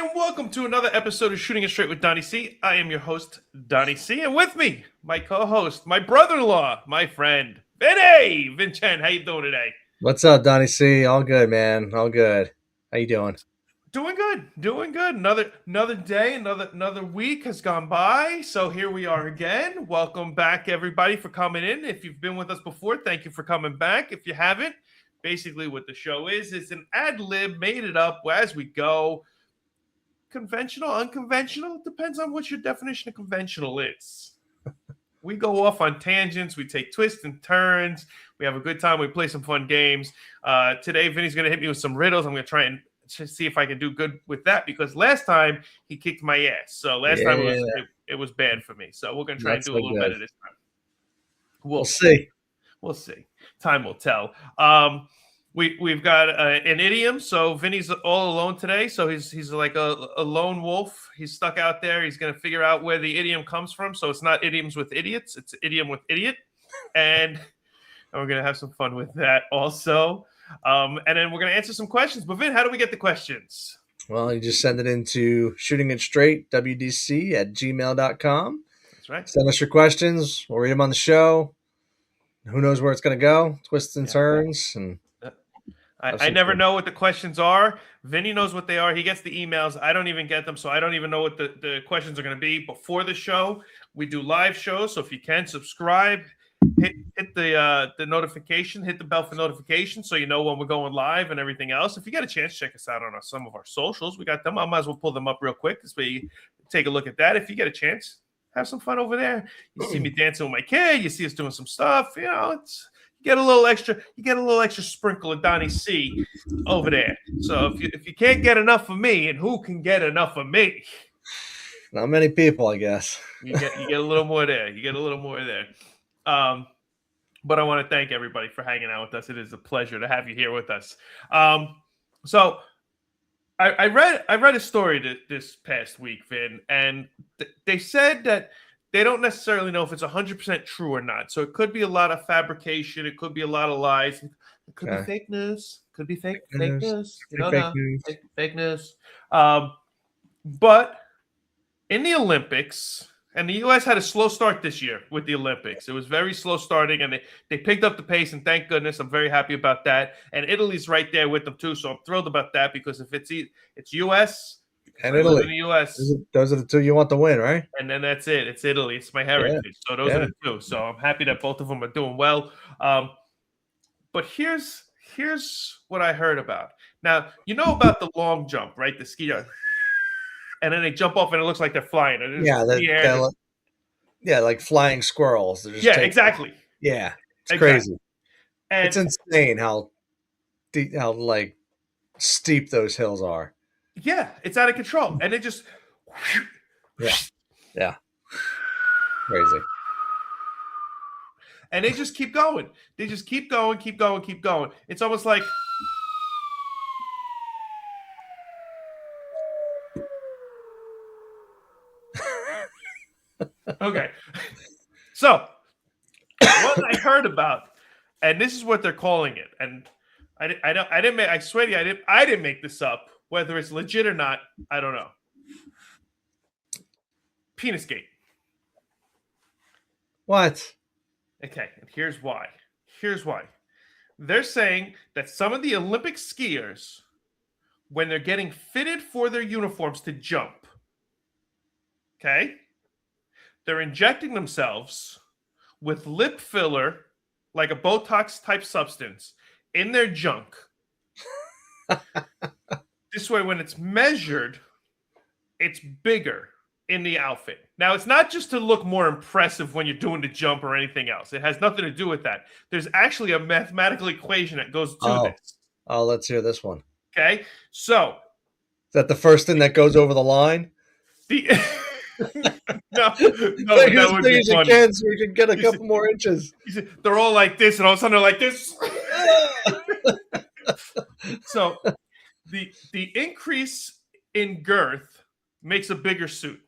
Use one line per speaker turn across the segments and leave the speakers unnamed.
and welcome to another episode of Shooting It Straight with Donnie C. I am your host, Donnie C, and with me, my co-host, my brother-in-law, my friend, Vinny! Vincent, how you doing today?
What's up, Donnie C? All good, man. All good. How you doing?
Doing good. Another day, another week has gone by, so here we are again. Welcome back, everybody, for coming in. If you've been with us before, thank you for coming back. If you haven't, basically what the show is, it's an ad-lib, made it up as we go. Conventional, unconventional, it depends on what your definition of conventional is. We go off on tangents, we take twists and turns, we have a good time, we play some fun games. Today, Vinny's going to hit me with some riddles. I'm going to try and see if I can do good with that, because last time he kicked my ass. So last time it was bad for me. So we're going to try and do a little better this time.
We'll see.
We'll see. Time will tell. We've got an idiom. So Vinny's all alone today. So he's like a lone wolf. He's stuck out there. He's going to figure out where the idiom comes from. So it's not idioms with idiots. It's idiom with idiot. And we're going to have some fun with that also. And then we're going to answer some questions. But Vin, how do we get the questions?
Well, you just send it into shootingitstraight@wdc@gmail.com.
That's right.
Send us your questions. We'll read them on the show. Who knows where it's going to go? Twists and turns. And
I never know what the questions are. Vinny knows what they are. He gets the emails. I don't even get them, so I don't even know what the questions are going to be before the show. We do live shows, so if you can, subscribe. Hit the notification, hit the bell for notifications so you know when we're going live and everything else. If you get a chance, check us out on some of our socials. We got them. I might as well pull them up real quick so you take a look at that. If you get a chance, have some fun over there. You see me dancing with my kid. You see us doing some stuff. You know, you get a little extra sprinkle of Donnie C over there. So if you can't get enough of me, and who can get enough of me?
Not many people, I guess.
You get a little more there. But I want to thank everybody for hanging out with us. It is a pleasure to have you here with us. So I read a story this past week, Vin, and they said that they don't necessarily know if it's 100% true or not. So it could be a lot of fabrication. It could be a lot of lies. It could be fake news. Could be fake news. Fake news. But in the Olympics, and the U.S. had a slow start this year with the Olympics. It was very slow starting, and they picked up the pace, and thank goodness. I'm very happy about that. And Italy's right there with them, too, so I'm thrilled about that, because if it's U.S.
and Italy,
in the U.S.,
those are the two you want to win, right?
And then that's it. It's Italy. It's my heritage. Yeah. So those are the two. So I'm happy that both of them are doing well. But here's what I heard about. Now, you know about the long jump, right? The skier. And then they jump off, and it looks like they're flying.
Like flying squirrels.
Exactly.
Yeah, it's crazy. And it's insane how like steep those hills are.
Yeah, it's out of control, and it just
yeah, crazy.
And they just keep going. They just keep going. It's almost like. Okay, so what I heard about, and this is what they're calling it, and I swear to you, I didn't make this up. Whether it's legit or not, I don't know. Penisgate.
What?
Okay, and here's why. They're saying that some of the Olympic skiers, when they're getting fitted for their uniforms to jump, okay, they're injecting themselves with lip filler, like a Botox type substance, in their junk. This way, when it's measured, it's bigger in the outfit. Now, it's not just to look more impressive when you're doing the jump or anything else. It has nothing to do with that. There's actually a mathematical equation that goes to this.
Oh, let's hear this one.
Okay, so.
Is that the first thing that goes over the line?
No, that would be funny.
So we can get a couple more inches.
They're all like this, and all of a sudden they're like this. So the increase in girth makes a bigger suit.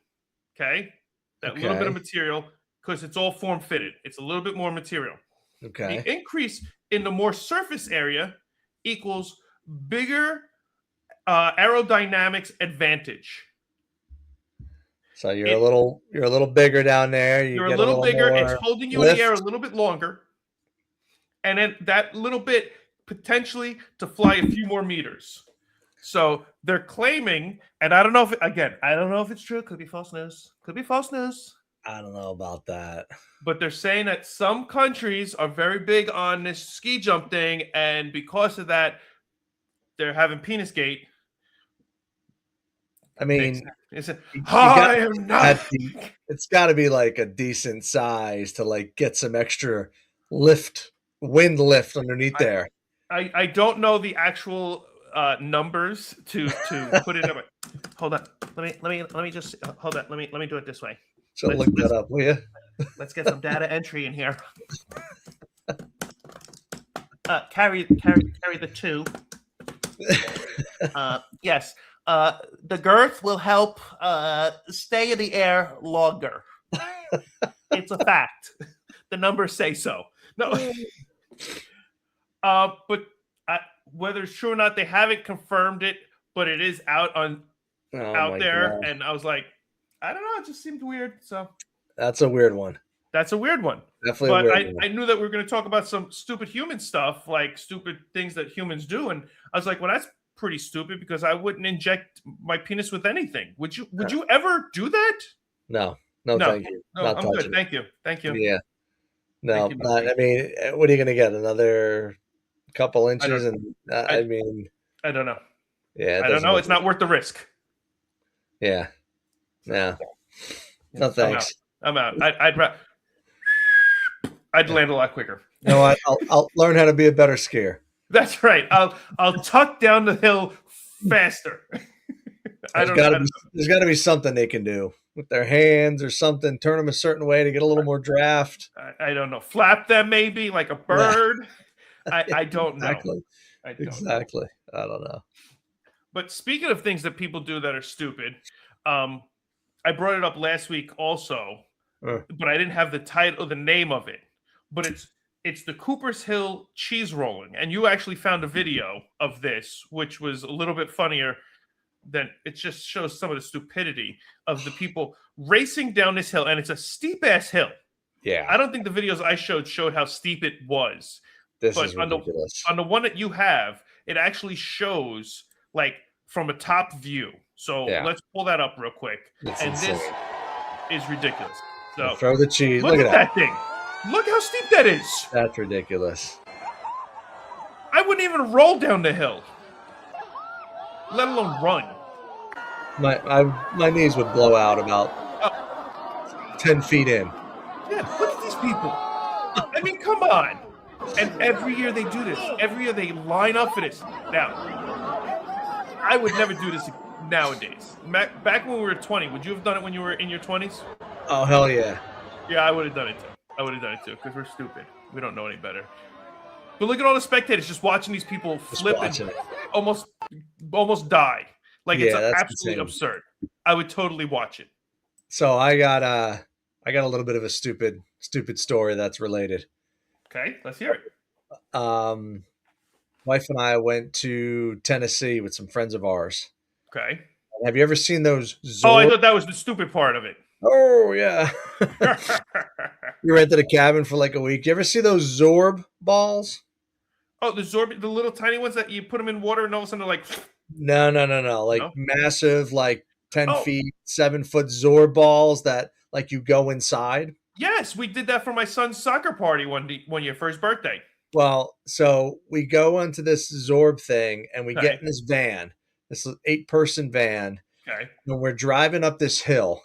Okay, little bit of material, because it's all form fitted. It's a little bit more material.
Okay.
The increase in the more surface area equals bigger Aerodynamics advantage.
So you're a little bigger down there. You
You're a
get a
little
little
bigger. It's
more
holding you in the
lift.
air a little bit longer. And then that little bit potentially to fly a few more meters. So they're claiming, and I don't know if it's true. Could be false news.
I don't know about that.
But they're saying that some countries are very big on this ski jump thing, and because of that, they're having Penisgate.
I mean,
it's got
to be like a decent size to like get some extra wind lift underneath there.
I don't know the actual numbers to put it up. Hold on. Let me just hold on. Let me do it this way.
So look that up, will you?
Let's get some data entry in here. Carry the 2. Yes. The girth will help stay in the air longer. It's a fact. The numbers say so. No. But whether it's true or not, they haven't confirmed it, but it is out there. God. And I was like, I don't know. It just seemed weird. So
that's a weird one.
Definitely a weird one. I knew that we were going to talk about some stupid human stuff, like stupid things that humans do. And I was like, well, that's pretty stupid because I wouldn't inject my penis with anything. Would you ever do that?
No, thank you.
No, I'm good. Thank you.
Yeah. No, I mean, what are you going to get? Another couple inches? I
don't know.
Yeah.
I don't know. It's not worth the risk.
Yeah. No. No, thanks.
I'm out. I'd land a lot quicker.
No, I'll learn how to be a better skier.
That's right. I'll tuck down the hill faster.
There's got to be something they can do with their hands or something. Turn them a certain way to get a little more draft.
I don't know. Flap them maybe like a bird. Yeah. I don't know.
Exactly. I don't know.
But speaking of things that people do that are stupid, I brought it up last week also, but I didn't have the title, the name of it. But it's the Cooper's Hill cheese rolling, and you actually found a video of this, which was a little bit funnier than it just shows some of the stupidity of the people racing down this hill, and it's a steep ass hill.
Yeah,
I don't think the videos I showed how steep it was.
This is ridiculous.
On the one that you have, it actually shows like from a top view. So let's pull that up real quick.
It's
and
insane.
This is ridiculous. So
throw the cheese.
Look at that thing. Look how steep that is.
That's ridiculous.
I wouldn't even roll down the hill, let alone run.
My knees would blow out about 10 feet in.
Yeah, look at these people. I mean, come on. And every year they do this. Every year they line up for this. Now, I would never do this nowadays. Back when we were 20, would you have done it when you were in your 20s?
Oh, hell yeah.
Yeah, I would have done it too. Because we're stupid. We don't know any better. But look at all the spectators just watching these people flip and almost die. Like it's absolutely absurd. I would totally watch it.
So I got a little bit of a stupid story that's related.
Okay, let's hear it.
Wife and I went to Tennessee with some friends of ours.
Okay.
Have you ever seen those Zorbs?
Oh, I thought that was the stupid part of it.
Oh, yeah. You rented a cabin for like a week. You ever see those Zorb balls?
Oh, the Zorb, the little tiny ones that you put them in water and all of a sudden they're like...
No. Like massive, like 10 feet, 7 foot Zorb balls that like you go inside.
Yes, we did that for my son's soccer party one year for his birthday.
Well, so we go onto this Zorb thing and we get in this van, this 8-person van.
Okay.
And we're driving up this hill.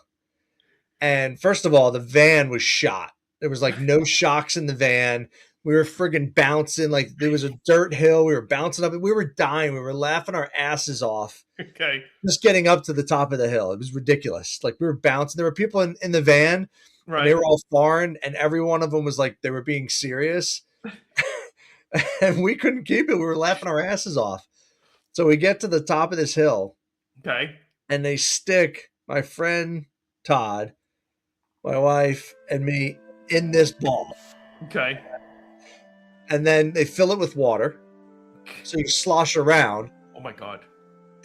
And first of all, the van was shot. There was like no shocks in the van. We were friggin' bouncing. Like there was a dirt hill. We were bouncing up. We were dying. We were laughing our asses off.
Okay.
Just getting up to the top of the hill. It was ridiculous. Like we were bouncing. There were people in the van. Right. They were all foreign. And every one of them was like, they were being serious. And we couldn't keep it. We were laughing our asses off. So we get to the top of this hill.
Okay.
And they stick my friend Todd, my wife, and me in this ball.
Okay.
And then they fill it with water. So you slosh around.
Oh my God.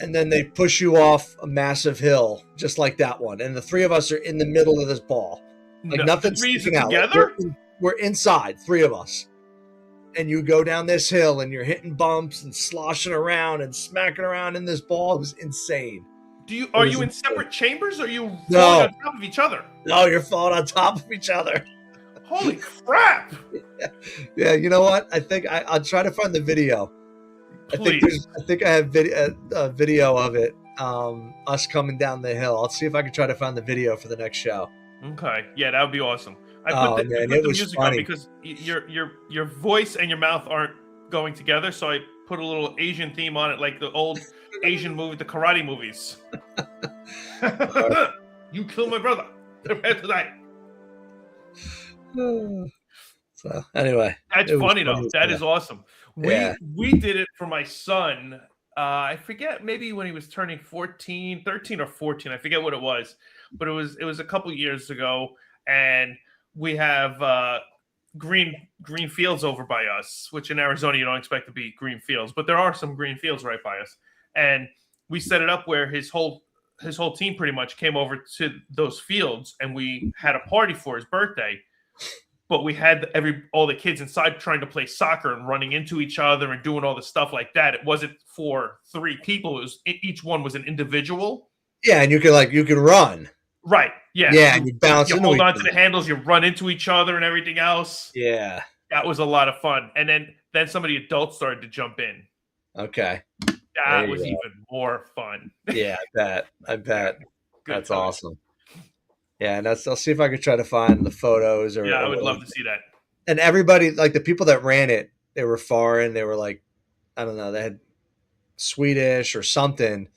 and then they push you off a massive hill, just like that one. And the three of us are in the middle of this ball, like
No,
nothing's
the three
sticking out.
together?
Like we're inside, three of us, and you go down this hill, and you're hitting bumps and sloshing around and smacking around in this ball. It was insane.
Are you in separate chambers, or are you
No.
falling on top of each other?
No, you're falling on top of each other.
Holy crap!
Yeah, you know what? I think I'll try to find the video.
Please.
I think I have a video of it. Us coming down the hill. I'll see if I can try to find the video for the next show.
Okay, yeah, that would be awesome. I put the music
funny.
on because your voice and your mouth aren't going together, so I put a little Asian theme on it, like the old Asian movie, the karate movies. You killed my brother. Prepare to die.
So anyway,
that's funny though. That is awesome. We did it for my son. I forget, maybe when he was turning 13 or 14. I forget what it was, but it was a couple years ago, and we have green fields over by us, which in Arizona you don't expect to be green fields, but there are some green fields right by us. And we set it up where his whole team pretty much came over to those fields, and we had a party for his birthday. But we had all the kids inside trying to play soccer and running into each other and doing all the stuff like that. It wasn't for three people. Each one was an individual.
Yeah, and you could run.
Right. Yeah.
Yeah, and you bounce.
You hold on to the handles. You run into each other and everything else.
Yeah,
that was a lot of fun. And then some of the adults started to jump in.
Okay.
That was even more fun.
Yeah, I bet. That's awesome. Yeah, and I'll see if I could try to find the photos.
I would love to see that.
And everybody, like the people that ran it, they were foreign. They were like, I don't know, they had Swedish or something.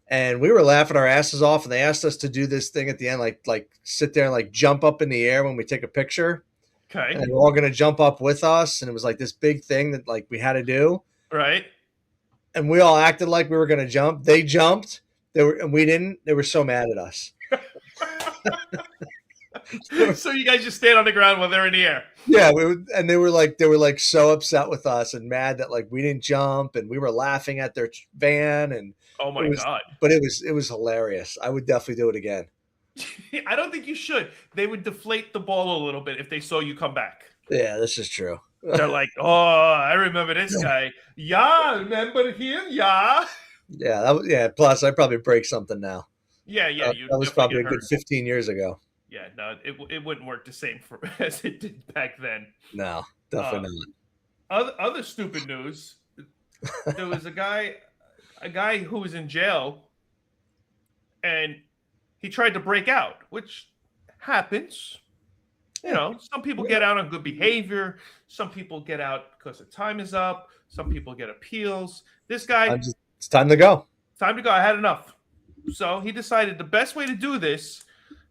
And we were laughing our asses off, and they asked us to do this thing at the end, like sit there and like jump up in the air when we take a picture.
Okay.
And they were all going to jump up with us, and it was like this big thing that like we had to do.
Right.
And we all acted like we were going to jump. They jumped. And we didn't. They were so mad at us.
So you guys just stand on the ground while they're in the air.
Yeah, they were like so upset with us and mad that like we didn't jump, and we were laughing at their van, and
oh my god!
But it was hilarious. I would definitely do it again.
I don't think you should. They would deflate the ball a little bit if they saw you come back.
Yeah, this is true.
They're like, oh, I remember this guy. Yeah, remember him? Yeah.
Yeah, plus I'd probably break something now.
Yeah.
That was probably a good 15 years ago.
Yeah, no, it wouldn't work the same as it did back then.
No, definitely not.
Other stupid news. There was a guy who was in jail, and he tried to break out, which happens. You know, some people get out on good behavior. Some people get out because the time is up. Some people get appeals. This guy,
it's time to go.
Time to go. I had enough. So he decided the best way to do this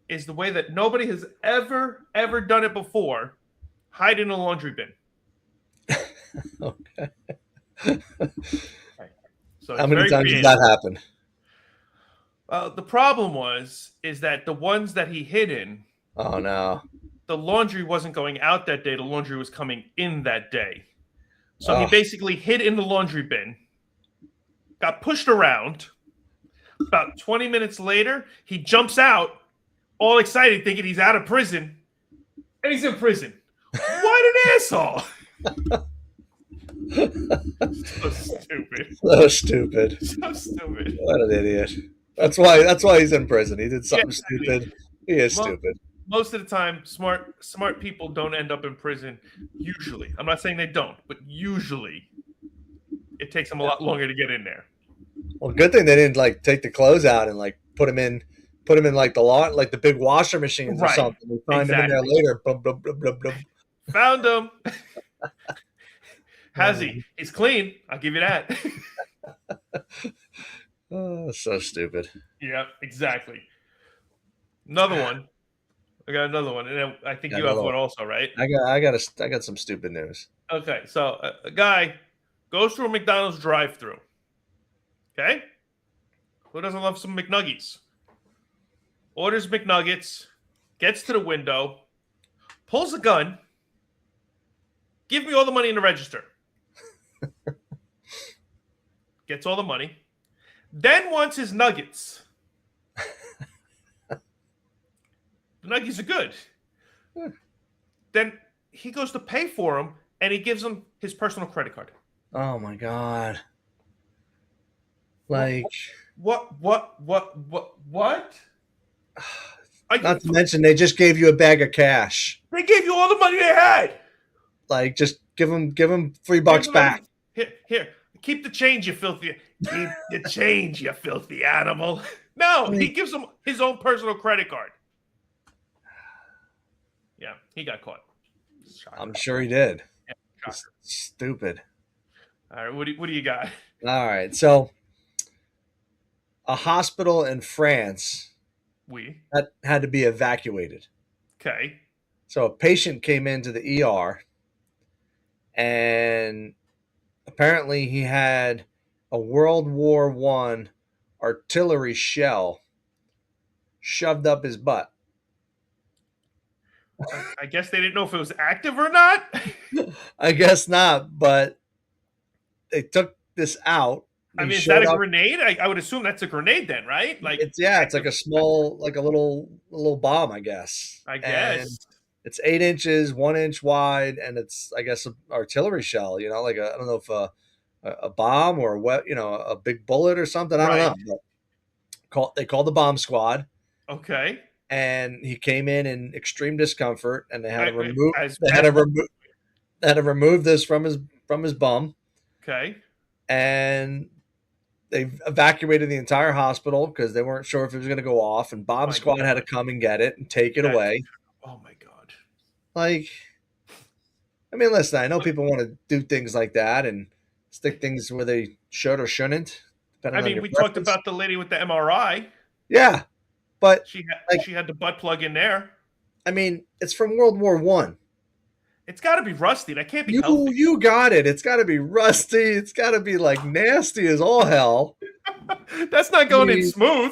is the way that nobody has ever done it before: hide in a laundry bin.
Okay.
Right. So
how many times did that happen?
The problem is that the ones that he hid in,
oh no,
the laundry wasn't going out that day. The laundry was coming in that day. So he basically hid in the laundry bin, got pushed around. About 20 minutes later, he jumps out, all excited, thinking he's out of prison, and he's in prison. What an asshole! So stupid.
So stupid.
So stupid.
What an idiot. That's why he's in prison. He did something stupid. He is stupid.
Most of the time, smart people don't end up in prison. Usually, I'm not saying they don't, but usually, it takes them a lot longer to get in there.
Well, good thing they didn't like take the clothes out and like put them in like the big washer machines or something. We find them in there later. Blub, blub, blub, blub, blub.
Found him. How's he? He's clean. I'll give you that.
Oh, so stupid.
Yeah, exactly. Another one. I got another one, and I think you have one also, right?
I got some stupid news.
Okay, so a guy goes through a McDonald's drive-thru. Okay, who doesn't love some McNuggies? Orders McNuggets, gets to the window, pulls a gun. Give me all the money in the register. Gets all the money. then wants his nuggets. The nuggets are good. Then he goes to pay for them, and he gives him his personal credit card.
Oh my God! Like
what?
Not to mention, they just gave you a bag of cash.
They gave you all the money they had.
Like, just give them $3 back.
Here, keep the change, you filthy. Keep the change, you filthy animal. No, he gives him his own personal credit card. Yeah, he got caught.
I'm sure he did.
Yeah,
stupid.
All right, what do you got?
All right, so a hospital in France that had to be evacuated.
Okay.
So a patient came into the ER, and apparently he had a World War I artillery shell shoved up his butt.
I guess they didn't know if it was active or not.
I guess not, but they took this out.
I mean, is that a grenade? I would assume that's a grenade then, right? Like
it's like a small, like a little bomb, I guess.
I guess.
And it's 8 inches, 1 inch wide, and it's, I guess, an artillery shell. You know, like I don't know if a bomb or a big bullet or something. I don't know. They called the bomb squad.
Okay.
And he came in extreme discomfort, and they had to remove this from his bum.
Okay.
And they evacuated the entire hospital because they weren't sure if it was going to go off, and bomb squad had to come and get it and take it away.
Oh my God.
Like, I mean, listen, I know people want to do things like that and stick things where they should or shouldn't.
I mean, we talked about the lady with the MRI.
Yeah, but
she had the butt plug in there.
I mean, it's from World War I.
It's got to be rusty. That can't be healthy.
You got it. It's got to be rusty. It's got to be like nasty as all hell.
That's not going in smooth.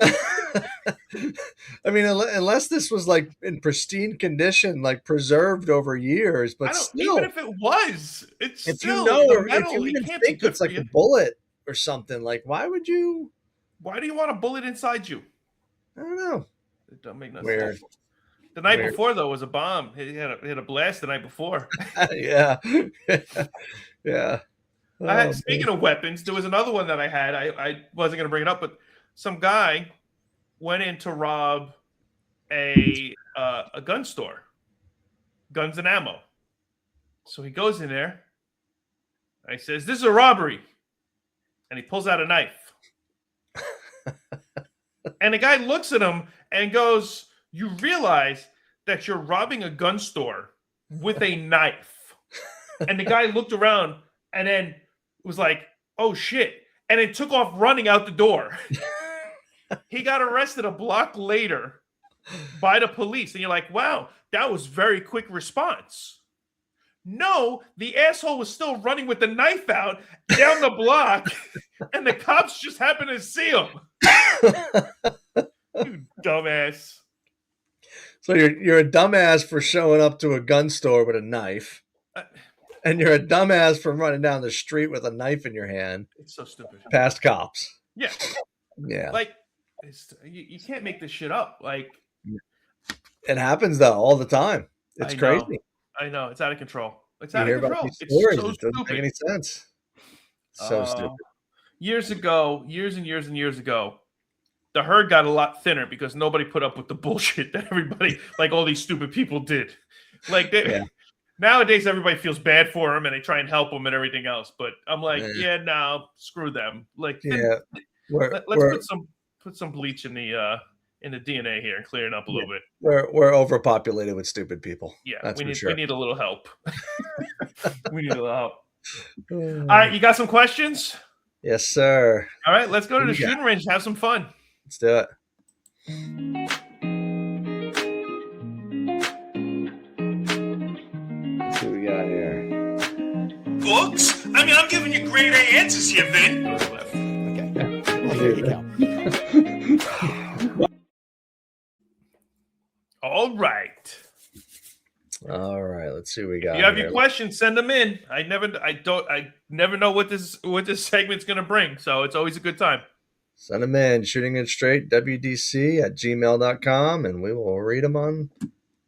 I mean, unless this was like in pristine condition, like preserved over years, but still,
even if it was, it's
if
still
if you even think it's like a bullet or something, like why do you want
a bullet inside you?
I don't know.
It don't make no
sense.
The night before, though, was a bomb. He had a blast the night before.
Yeah. Yeah.
Speaking of weapons, there was another one that I had. I wasn't going to bring it up, but some guy went in to rob a gun store, guns and ammo. So he goes in there, and he says, "This is a robbery." And he pulls out a knife. And the guy looks at him and goes, "You realize that you're robbing a gun store with a knife." And the guy looked around and then was like, "Oh shit." And then took off running out the door. He got arrested a block later by the police. And you're like, wow, that was very quick response. No, the asshole was still running with the knife out down the block. And the cops just happened to see him. You dumbass.
So you're a dumbass for showing up to a gun store with a knife, and you're a dumbass for running down the street with a knife in your hand.
It's so stupid.
Past cops.
Yeah.
Yeah.
Like, you can't make this shit up. Like,
it happens though all the time. It's crazy.
I know. It's out of control. It's out of control.
It's so it doesn't make any sense. So stupid.
Years and years ago, the herd got a lot thinner because nobody put up with the bullshit that everybody, like all these stupid people did. Like nowadays, everybody feels bad for them and they try and help them and everything else. But I'm like, no, screw them. Like, let's put some bleach in the DNA here and clear it up a little bit.
We're overpopulated with stupid people.
Yeah,
that's
we
sure.
need a little help. We need a little help. All right, you got some questions?
Yes, sir.
All right, let's go to the shooting range and have some fun.
Let's do it. Let's see what we got here.
Books? I mean, I'm giving you grade A answers here, Vin.
Okay. Here you go.
All right.
All right. Let's see what we got.
If you have your questions, send them in. I never know what this segment's gonna bring, so it's always a good time.
Send them in. Shooting it straight, wdc@gmail.com, and we will read them on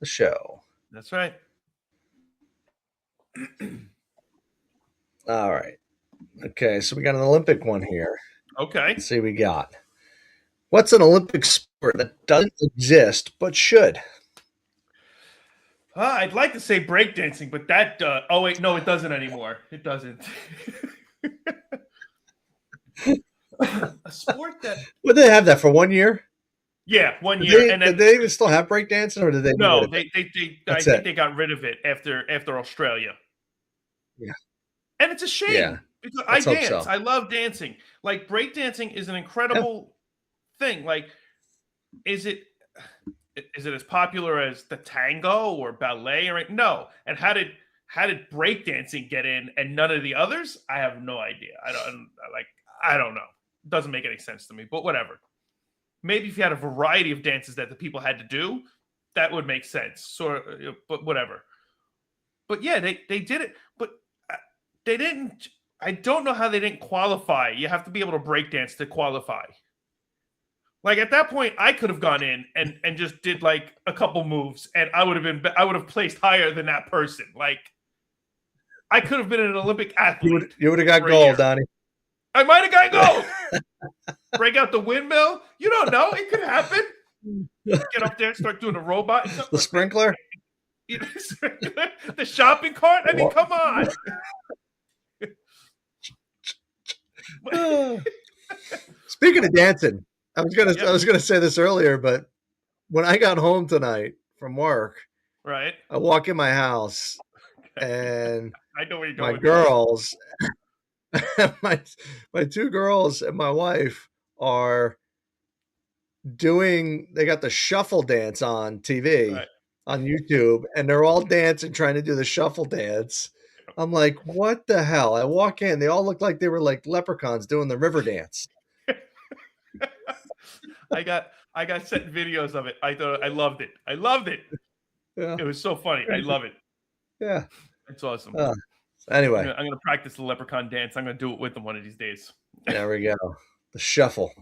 the show.
That's right.
All right. Okay, so we got an Olympic one here.
Okay.
Let's see what we got. What's an Olympic sport that doesn't exist but should?
I'd like to say breakdancing, but that. Oh wait, no, it doesn't anymore. It doesn't. A sport that.
Would they have that for 1 year?
Yeah, 1 year.
And did they even still have breakdancing, or did they?
No, they I think they got rid of it after Australia.
Yeah,
and it's a shame.
Yeah,
because I dance.
So.
I love dancing. Like breakdancing is an incredible thing. Like, is it as popular as the tango or ballet or no? And how did breakdancing get in and none of the others? I have no idea. I don't know. It doesn't make any sense to me. But whatever. Maybe if you had a variety of dances that the people had to do, that would make sense. But whatever. But yeah, they did it. But they didn't. I don't know how they didn't qualify. You have to be able to break dance to qualify. Like at that point, I could have gone in and just did like a couple moves, and I would have placed higher than that person. Like I could have been an Olympic athlete.
You would have got gold, Donnie.
I might have got gold. Break out the windmill. You don't know. It could happen. Get up there and start doing a robot.
The sprinkler.
The shopping cart. I mean, come on.
Speaking of dancing, I was gonna say this earlier, but when I got home tonight from work,
right,
I walk in my house and
I know where you're going.
My girls, my two girls and my wife are doing. They got the shuffle dance on TV on YouTube, and they're all dancing, trying to do the shuffle dance. I'm like, what the hell? I walk in, they all look like they were like leprechauns doing the river dance.
I got sent videos of it. I loved it. I loved it.
Yeah.
It was so funny. I love it.
Yeah.
It's awesome.
Anyway.
I'm gonna practice the leprechaun dance. I'm gonna do it with them one of these days.
There we go. The shuffle.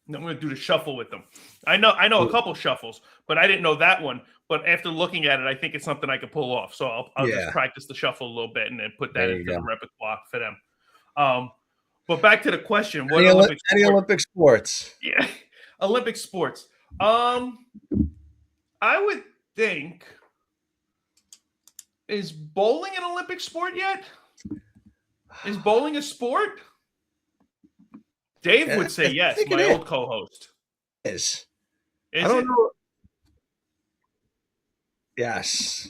I'm gonna do the shuffle with them. I know a couple shuffles, but I didn't know that one. But after looking at it, I think it's something I could pull off. So I'll just practice the shuffle a little bit and then put that into the repertoire for them. But back to the question: what
any Olympic sports?
Yeah, Olympic sports. I would think, is bowling an Olympic sport yet? Is bowling a sport? Dave would say yes. My old co-host
is.
I don't know.
Yes.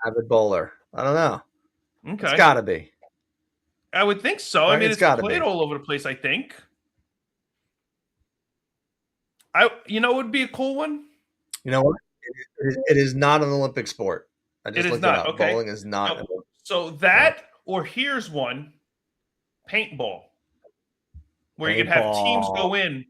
Avid bowler. I don't know.
Okay.
It's got to be.
I would think so. I mean, it's played all over the place, I think. It would be a cool one.
You know what? It is not an Olympic sport. I just looked it up.
Okay.
Bowling is not.
No. So that, or here's one, paintball. Where you could have teams go in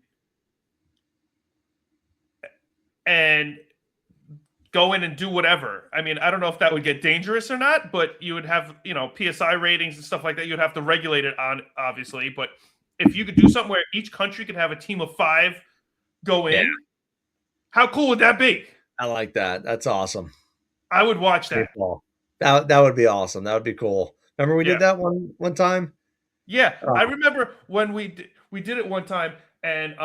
and do whatever. I mean, I don't know if that would get dangerous or not, but you would have, PSI ratings and stuff like that. You'd have to regulate it on, obviously. But if you could do something where each country could have a team of 5 go in, how cool would that be?
I like that. That's awesome.
I would watch that.
That would be awesome. That would be cool. Remember we did that one time? Yeah.
I remember when we did it one time, and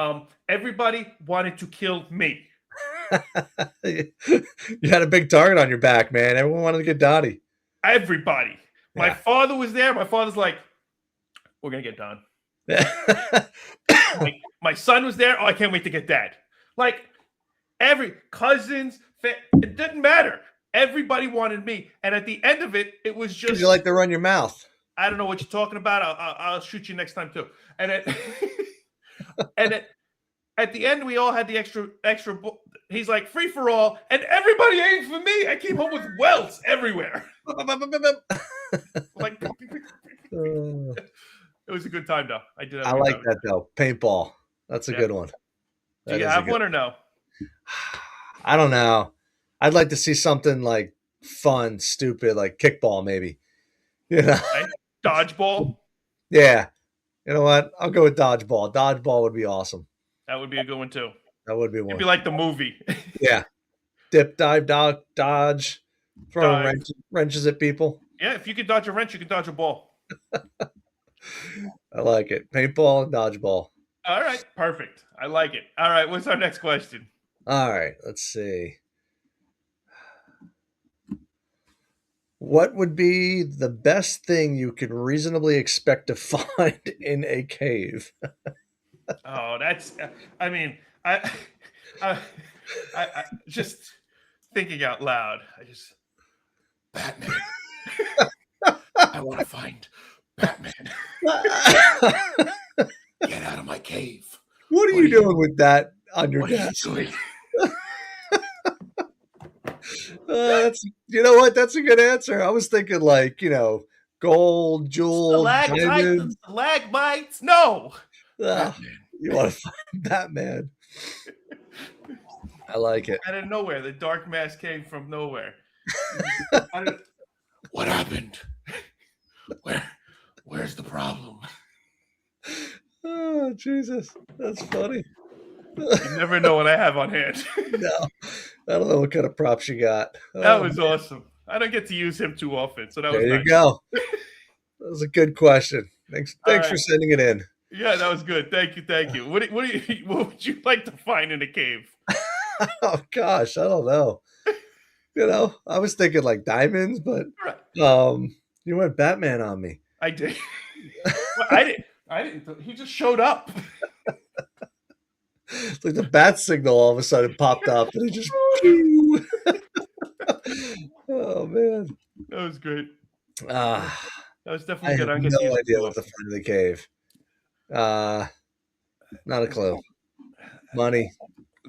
everybody wanted to kill me.
You had a big target on your back, man. Everyone wanted to get Dottie.
Everybody. My father was there. My father's like, we're going to get Don. My son was there. Oh, I can't wait to get Dad. Like, every cousins, it didn't matter. Everybody wanted me. And at the end of it, it was just...
You like to run your mouth.
I don't know what you're talking about. I'll shoot you next time, too. And at the end, we all had the extra. He's like, free for all, and everybody aimed for me. I came home with welts everywhere. Like, it was a good time, though. I did.
I like that though. Paintball. That's a good one.
Do you have one or no?
I don't know. I'd like to see something like fun, stupid, like kickball, maybe.
Right? Dodgeball.
Yeah. You know what? I'll go with dodgeball. Dodgeball would be awesome.
That would be a good one too.
That would be one.
It'd be like the movie.
Yeah. Dip, dive, dodge, throwing wrenches at people.
Yeah, if you can dodge a wrench, you can dodge a ball.
I like it. Paintball and dodgeball.
All right, perfect. I like it. All right, what's our next question?
All right, let's see. What would be the best thing you can reasonably expect to find in a cave?
Oh, that's. I mean, I just thinking out loud. Batman. I want to find Batman. Get out of my cave.
What are you doing with that on your desk?
What are you doing?
You know what? That's a good answer. I was thinking like, gold, jewels, diamonds.
Stalagmites. No.
Batman. You want to find Batman. I like it.
Out of nowhere. The dark mask came from nowhere. What happened? Where's the problem?
Oh, Jesus. That's funny.
You never know what I have on hand.
No. I don't know what kind of props you got.
That was awesome. I don't get to use him too often, so that was
nice. There
you
go. That was a good question. Thanks for sending it in.
Yeah, that was good. Thank you. What would you like to find in a cave?
Oh gosh, I don't know. I was thinking like diamonds, but you went Batman on me.
I did. Well, I didn't. He just showed up.
It's like the bat signal all of a sudden popped up, and he just. Oh man,
that was great.
That
was definitely good.
I have no idea what to find in the cave. Not a clue. Money,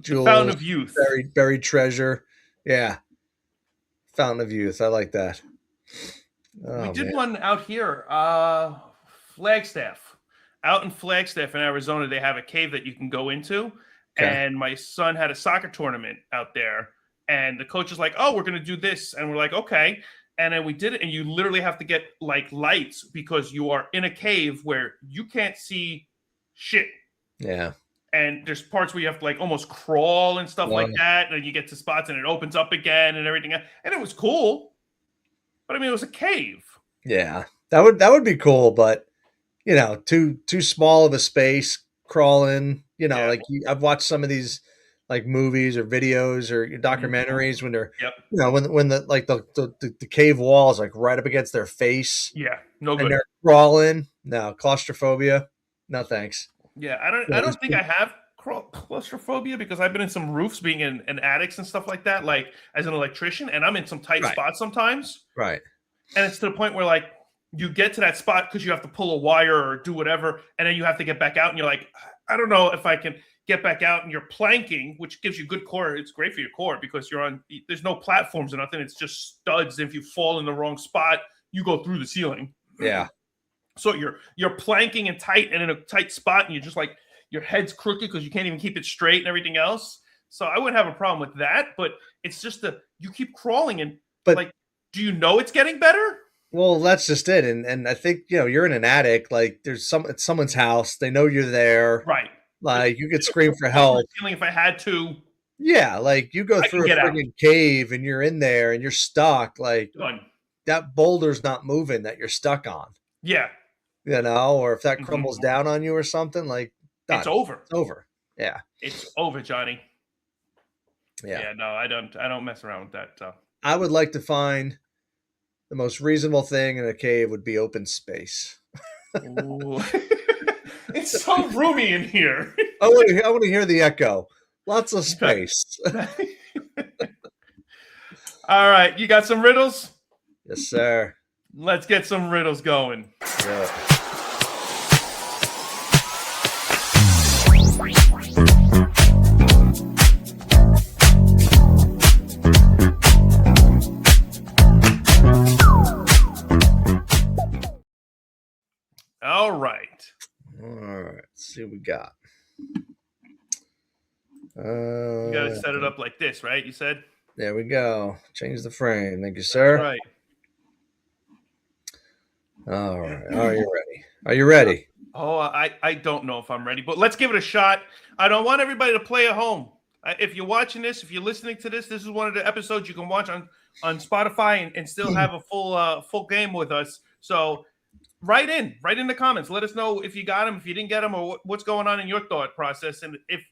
jewels,
Fountain of Youth,
buried treasure. Yeah, Fountain of Youth. I like that.
We did one out here, Flagstaff. Out in Flagstaff in Arizona, they have a cave that you can go into. Okay. And my son had a soccer tournament out there. And the coach is like, oh, we're going to do this. And we're like, okay. And then we did it. And you literally have to get like lights because you are in a cave where you can't see shit.
Yeah.
And there's parts where you have to like almost crawl and stuff like that. And then you get to spots and it opens up again and everything. And it was cool. But I mean, it was a cave.
Yeah. That would be cool. But too small of a space crawling, like I've watched some of these like movies or videos or documentaries when they're, when the cave walls like right up against their face.
Yeah. No good.
And they're crawling. No, claustrophobia. No, thanks.
Yeah. I don't think I have claustrophobia because I've been in some roofs being in attics and stuff like that, like as an electrician, and I'm in some tight spots sometimes.
Right.
And it's to the point where like, you get to that spot because you have to pull a wire or do whatever, and then you have to get back out, and you're like, I don't know if I can get back out, and you're planking, which gives you good core. It's great for your core because there's no platforms or nothing. It's just studs. If you fall in the wrong spot, you go through the ceiling.
Yeah.
So you're planking and tight and in a tight spot, and you're just like, your head's crooked because you can't even keep it straight and everything else. So I wouldn't have a problem with that, but it's just you keep crawling but like, do you know it's getting better?
Well, that's just it. And I think, you're in an attic, like it's someone's house. They know you're there.
Right.
Like you could scream for help.
Feeling if I had to.
Yeah. Like you go through a freaking cave and you're in there and you're stuck. Like that boulder's not moving that you're stuck on.
Yeah.
Or if that crumbles down on you or something, like
it's over.
It's over. Yeah.
It's over, Johnny.
Yeah.
Yeah. No, I don't mess around with that.
I would like to find the most reasonable thing in a cave would be open space.
It's so roomy in here.
I want to hear the echo. Lots of space.
All right. You got some riddles?
Yes, sir.
Let's get some riddles going.
Yeah.
All right.
Let's see what we got.
You got to set it up like this, right? You said?
There we go. Change the frame. Thank you, sir.
Right.
All right. Are you ready? Are you ready?
Oh, I don't know if I'm ready, but let's give it a shot. I don't want everybody to play at home. If you're watching this, if you're listening to this, this is one of the episodes you can watch on Spotify and still have a full game with us. So write in the comments. Let us know if you got them, if you didn't get them, or what's going on in your thought process. And if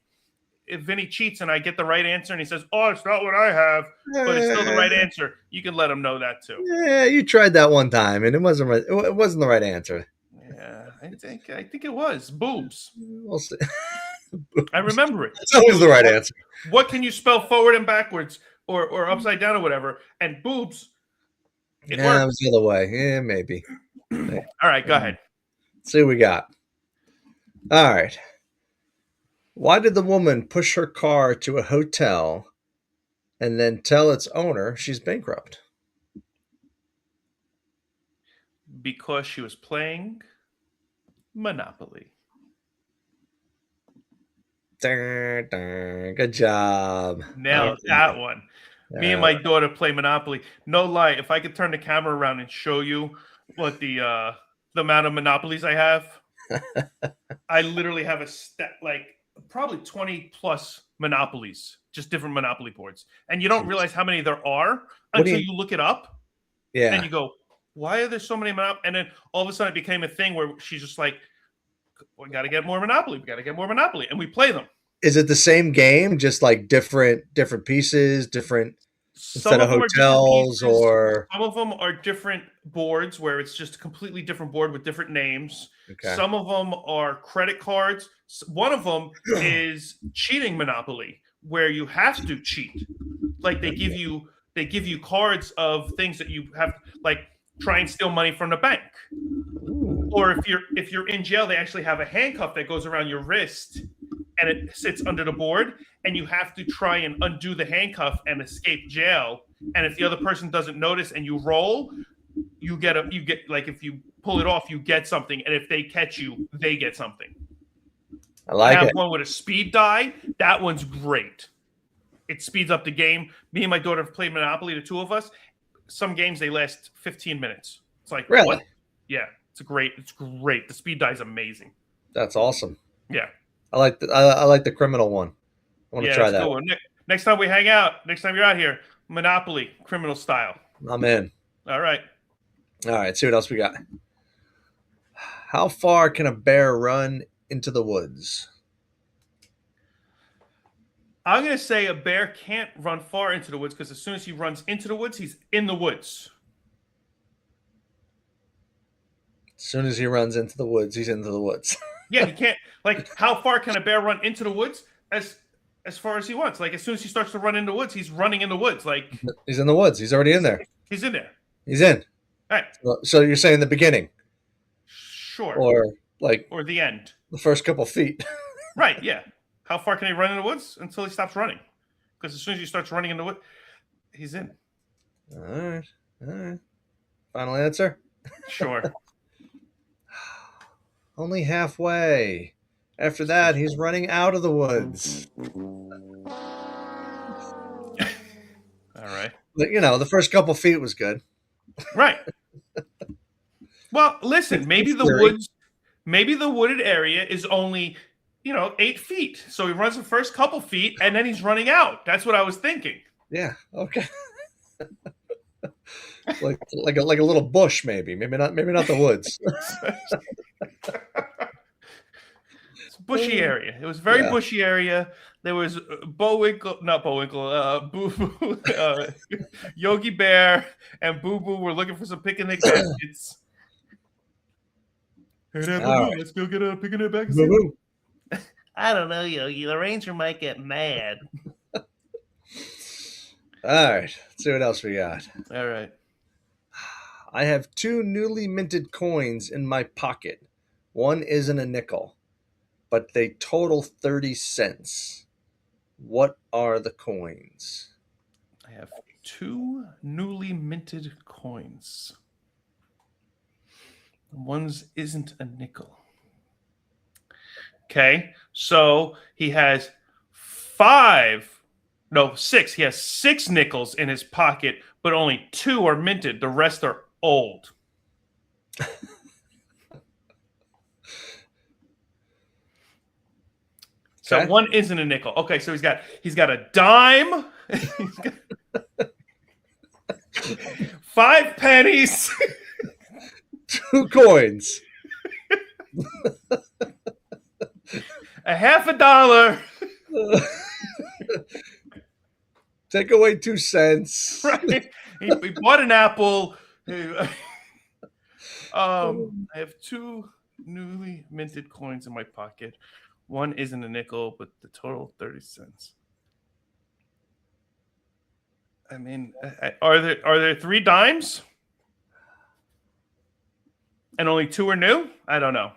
Vinny cheats and I get the right answer and he says, "Oh, it's not what I have," but it's still the right answer, you can let him know that too.
Yeah, you tried that one time and it wasn't right. It wasn't the right answer.
Yeah, I think it was boobs.
We'll see.
I remember it.
That's always the right answer.
What can you spell forward and backwards or upside down or whatever? And boobs.
It was the other way. Yeah, maybe.
All right, go ahead.
Let's see what we got. All right. Why did the woman push her car to a hotel and then tell its owner she's bankrupt?
Because she was playing Monopoly.
Good job.
Nailed that one. Me and my daughter play Monopoly. No lie, if I could turn the camera around and show you what the amount of Monopolies I have, I literally have probably 20 plus Monopolies, just different Monopoly boards. And you don't realize how many there are until you look it up.
Yeah.
And you go, why are there so many Monopoly? And then all of a sudden it became a thing where she's just like, we got to get more Monopoly. We got to get more Monopoly. And we play them.
Is it the same game, just like different pieces, different instead of hotels, or
some of them are different boards where it's just a completely different board with different names.
Okay.
Some of them are credit cards. One of them is cheating Monopoly, where you have to cheat. Like they give you cards of things that you have, like try and steal money from the bank. Or if you're in jail, they actually have a handcuff that goes around your wrist and it sits under the board, and you have to try and undo the handcuff and escape jail. And if the other person doesn't notice and you roll, you get like if you pull it off, you get something, and if they catch you, they get something.
I like it.
One with a speed die. That one's great. It speeds up the game. Me and my daughter have played Monopoly, the two of us. Some games they last 15 minutes. It's like,
really?
What? Yeah, it's great. The speed die is amazing.
That's awesome.
Yeah.
I like the criminal one. I want to try that.
Cool. Next time we hang out, next time you're out here, Monopoly, criminal style.
I'm in.
All right.
See what else we got. How far can a bear run into the woods?
I'm going to say a bear can't run far into the woods because as soon as he runs into the woods, he's in the woods.
As soon as he runs into the woods, he's into the woods.
Yeah, he can't. Like, how far can a bear run into the woods? As far as he wants. Like, as soon as he starts to run in the woods, he's running in the woods. Like,
he's in the woods. He's already in there.
He's in there.
He's in.
All right.
So you're saying the beginning?
Sure.
Or
the end.
The first couple feet.
Right. Yeah. How far can he run in the woods until he stops running? Because as soon as he starts running in the woods, he's in.
All right. Final answer?
Sure.
Only halfway. After that, he's running out of the woods.
All right.
But, the first couple feet was good.
Right. Well, listen, maybe the wooded area is only, 8 feet. So he runs the first couple feet and then he's running out. That's what I was thinking.
Yeah. Okay. like a little bush, maybe not the woods.
It's a bushy area. It was a very bushy area. There was not Bullwinkle, Boo Boo, Yogi Bear, and Boo Boo were looking for some picnic baskets. Hey there, Boo Boo, let's go get a picnic basket. Boo Boo. I don't know, Yogi. The ranger might get mad.
All right. Let's see what else we got.
All right.
I have 2 newly minted coins in my pocket. One isn't a nickel, but they total 30 cents. What are the coins?
I have 2 newly minted coins. One's isn't a nickel. Okay, so he has 6. He has 6 nickels in his pocket, but only 2 are minted. The rest are old. So one isn't a nickel. Okay, so he's got a dime. He's got 5 pennies.
2 coins.
A $50.
Take away 2 cents.
Right. He bought an apple. I have 2 newly minted coins in my pocket. One isn't a nickel, but the total 30 cents. I mean, are there 3 dimes? And only 2 are new? I don't know.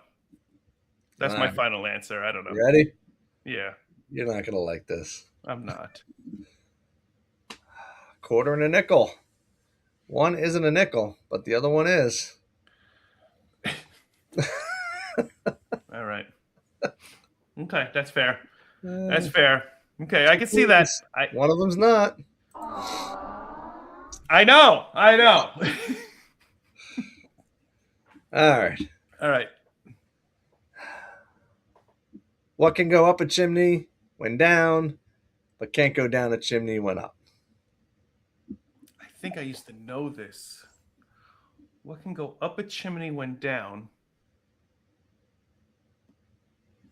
That's my final answer. I don't know.
You ready?
Yeah.
You're not gonna like this.
I'm not.
Quarter and a nickel. One isn't a nickel, but the other one is.
All right. Okay, that's fair. That's fair. Okay, I can see that.
One of them's not.
I know.
All right. What can go up a chimney when down, but can't go down a chimney when up?
I think I used to know this. What can go up a chimney when down?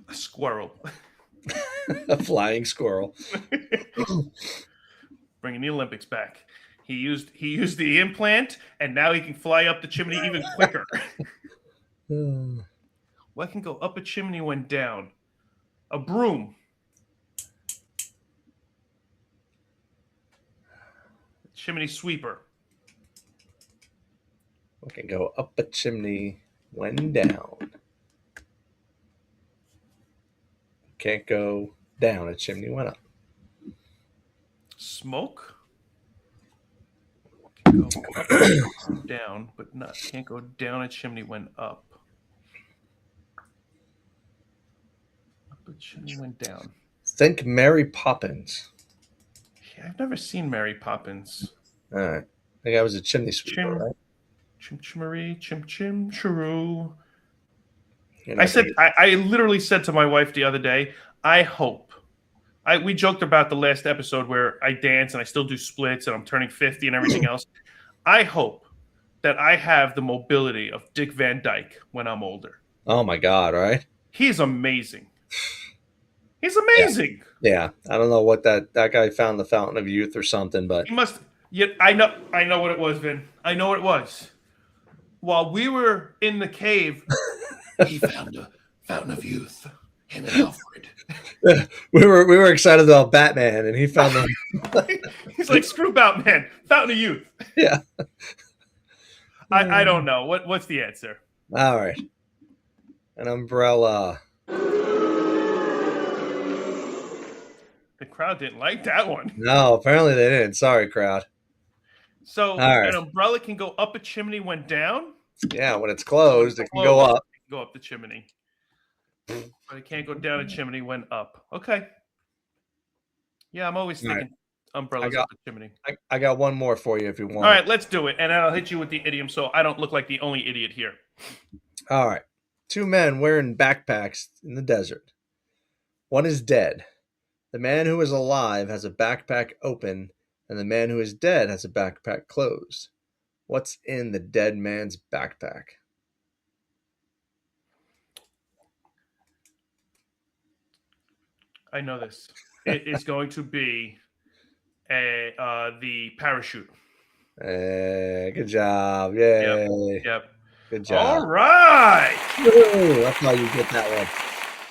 A squirrel.
A flying squirrel.
Bringing the Olympics back. He used the implant, and now he can fly up the chimney even quicker. What can go up a chimney when down? A broom. Chimney sweeper.
What can go up a chimney when down? Can't go down a chimney when up.
Smoke. Can go down, but can't go down a chimney when up. Up a chimney when down.
Think Mary Poppins.
Yeah, I've never seen Mary Poppins.
All right. I think I was a chimney sweeper, right?
Chim chimmery, chim chim chiroo. I literally said to my wife the other day, I hope. We joked about the last episode where I dance and I still do splits and I'm turning 50 and everything else. I hope that I have the mobility of Dick Van Dyke when I'm older.
Oh my God, right?
He's amazing. He's amazing.
Yeah. I don't know what that guy found the fountain of youth or something, but
he must. Yeah, I know what it was, Vin. I know what it was. While we were in the cave, he found a fountain of youth. Him and Alfred.
we were excited about Batman, and he found them.
He's like, screw Batman, fountain of youth.
Yeah.
I don't know. What's the answer?
All right. An umbrella.
The crowd didn't like that one.
No, apparently they didn't. Sorry, crowd.
So an umbrella can go up a chimney when down?
Yeah, when it's closed, it can go up.
It can go up the chimney. But it can't go down a chimney when up. Okay. Yeah, I'm always thinking umbrellas up the chimney.
I got one more for you if you want.
All right, let's do it. And I'll hit you with the idiom so I don't look like the only idiot here.
All right. 2 men wearing backpacks in the desert. One is dead. The man who is alive has a backpack open, and the man who is dead has a backpack closed. What's in the dead man's backpack?
I know this. It is going to be the parachute.
Good job. Yay.
Yep.
Good job.
All right.
Woo, that's how you get that one.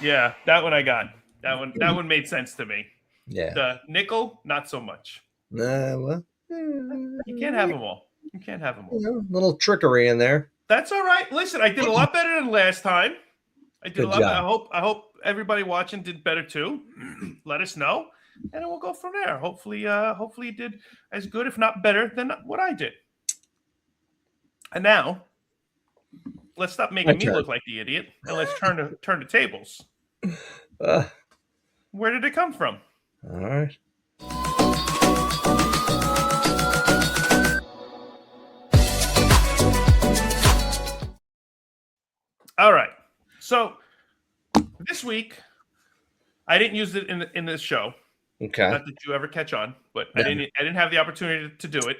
Yeah, that one I got. That one made sense to me.
Yeah.
The nickel, not so much.
Well,
you can't have them all. You can't have them all.
A little trickery in there.
That's all right. Listen, I did a lot better than last time. I did
Good
a lot
job.
better. I hope everybody watching did better too. Let us know, and then we'll go from there. Hopefully you did as good, if not better, than what I did. And now, let's stop making me look like the idiot, and let's turn the tables. Where did it come from?
All right.
All right. So this week, I didn't use it in this show.
Okay.
Not that you ever catch on, but I didn't have the opportunity to do it.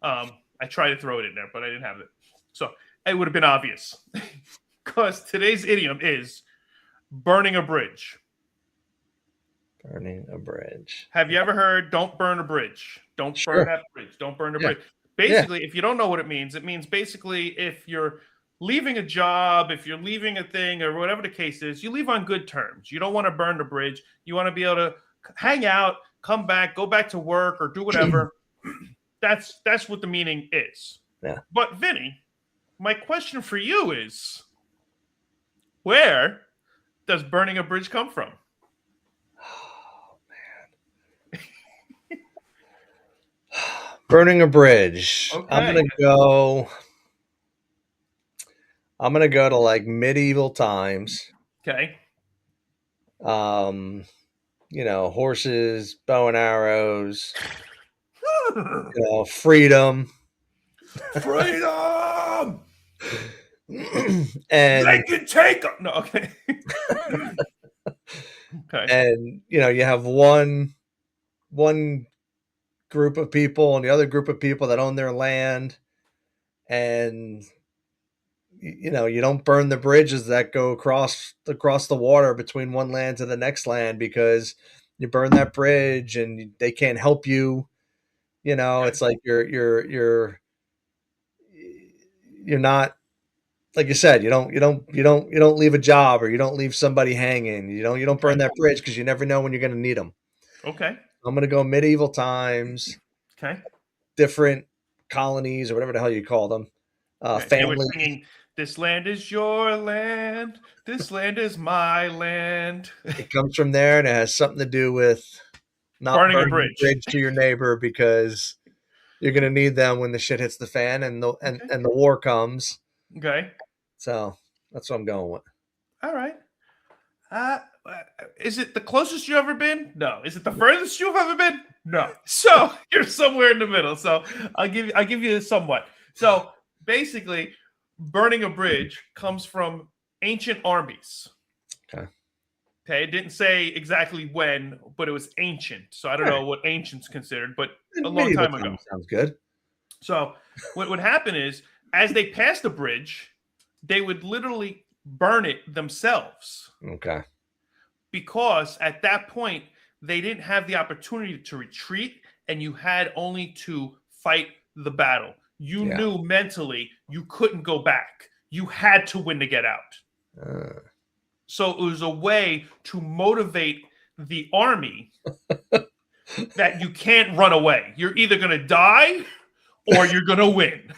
I tried to throw it in there, but I didn't have it. So it would have been obvious. Because today's idiom is burning a bridge.
Burning a bridge.
Have you ever heard, don't burn a bridge? Don't burn that bridge. Don't burn the bridge. Basically, if you don't know what it means basically if you're leaving a job, if you're leaving a thing or whatever the case is, you leave on good terms. You don't want to burn the bridge. You want to be able to hang out, come back, go back to work or do whatever. That's what the meaning is.
Yeah. But
Vinny, my question for you is, where does burning a bridge come from?
Oh, man. Burning a bridge. Okay. I'm gonna go to like medieval times.
Okay.
Horses, bow and arrows, freedom.
Freedom.
And
they can take them. No, okay. Okay.
And you have one group of people and the other group of people that own their land, and you don't burn the bridges that go across the water between one land to the next land, because you burn that bridge and they can't help you. It's like you're not, like you said, you don't leave a job, or you don't leave somebody hanging. You don't burn that bridge, because you never know when you're going to need them.
Okay.
I'm going to go medieval times.
Okay.
Different colonies or whatever the hell you call them. Family.
They were singing, "This land is your land. This land is my land."
It comes from there, and it has something to do with not burning a bridge to your neighbor, because you're going to need them when the shit hits the fan and the war comes.
Okay.
So that's what I'm going with.
All right. Is it the closest you've ever been? No. Is it the furthest you've ever been? No. So you're somewhere in the middle. So I'll give you somewhat. So basically, burning a bridge comes from ancient armies. Okay. Okay. It didn't say exactly when, but it was ancient. So I don't know what ancient's considered, but a long time ago.
Sounds good.
So what would happen is, as they passed the bridge, they would literally burn it themselves.
Okay.
Because at that point, they didn't have the opportunity to retreat, and you had only to fight the battle. You knew mentally you couldn't go back. You had to win to get out. So it was a way to motivate the army that you can't run away. You're either going to die or you're going to win.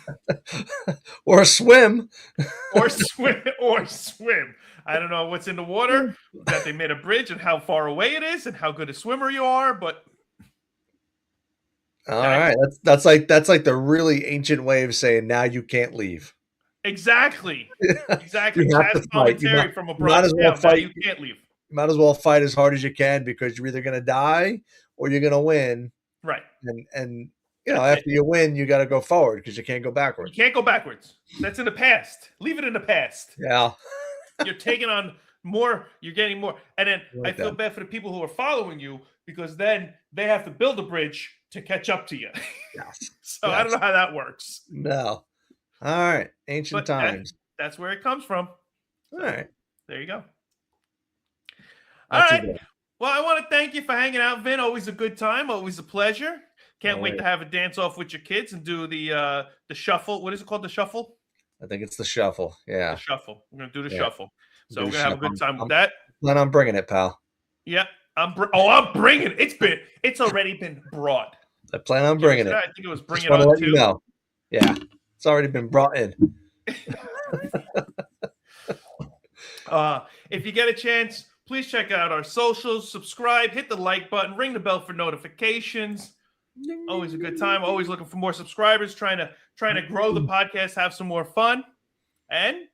Or swim.
Or swim. I don't know what's in the water, that they made a bridge and how far away it is and how good a swimmer you are, but
all right. That's like the really ancient way of saying now you can't leave.
Exactly. Exactly. That's commentary from a broad scale. You can't leave.
You might as well fight as hard as you can, because you're either going to die or you're going to win.
Right.
And after you win, you got to go forward, because you can't go backwards.
You can't go backwards. That's in the past. Leave it in the past.
Yeah.
You're taking on more. You're getting more. And then I feel bad for the people who are following you, because then they have to build a bridge to catch up to you.
Yes.
So I don't know how that works.
No. All right. Ancient times.
That's where it comes from.
All right.
There you go. All right. Well, I want to thank you for hanging out, Vin. Always a good time. Always a pleasure. Can't wait to have a dance off with your kids and do the shuffle. What is it called? The shuffle?
I think it's the shuffle. Yeah.
The shuffle. We're going to do the shuffle. So we're going to have a good time with that.
Plan on bringing it, pal.
Yeah. I'm bringing it. It's already been brought.
I plan on bringing it.
I think it was bring it on too.
Yeah. It's already been brought in.
If you get a chance, please check out our socials, subscribe, hit the like button, ring the bell for notifications. Always a good time. Always looking for more subscribers, trying to grow the podcast, have some more fun. And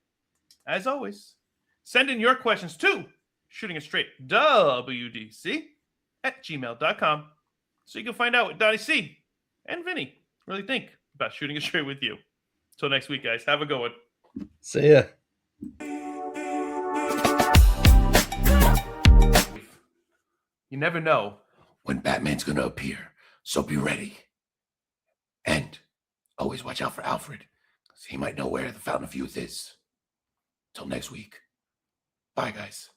as always, send in your questions to shootingitstraight.wdc@gmail.com, so you can find out what Donnie C and Vinny really think about shooting it straight with you. Till next week, guys. Have a good one.
See ya.
You never know
when Batman's going to appear. So be ready. And always watch out for Alfred. He might know where the Fountain of Youth is. Till next week. Bye, guys.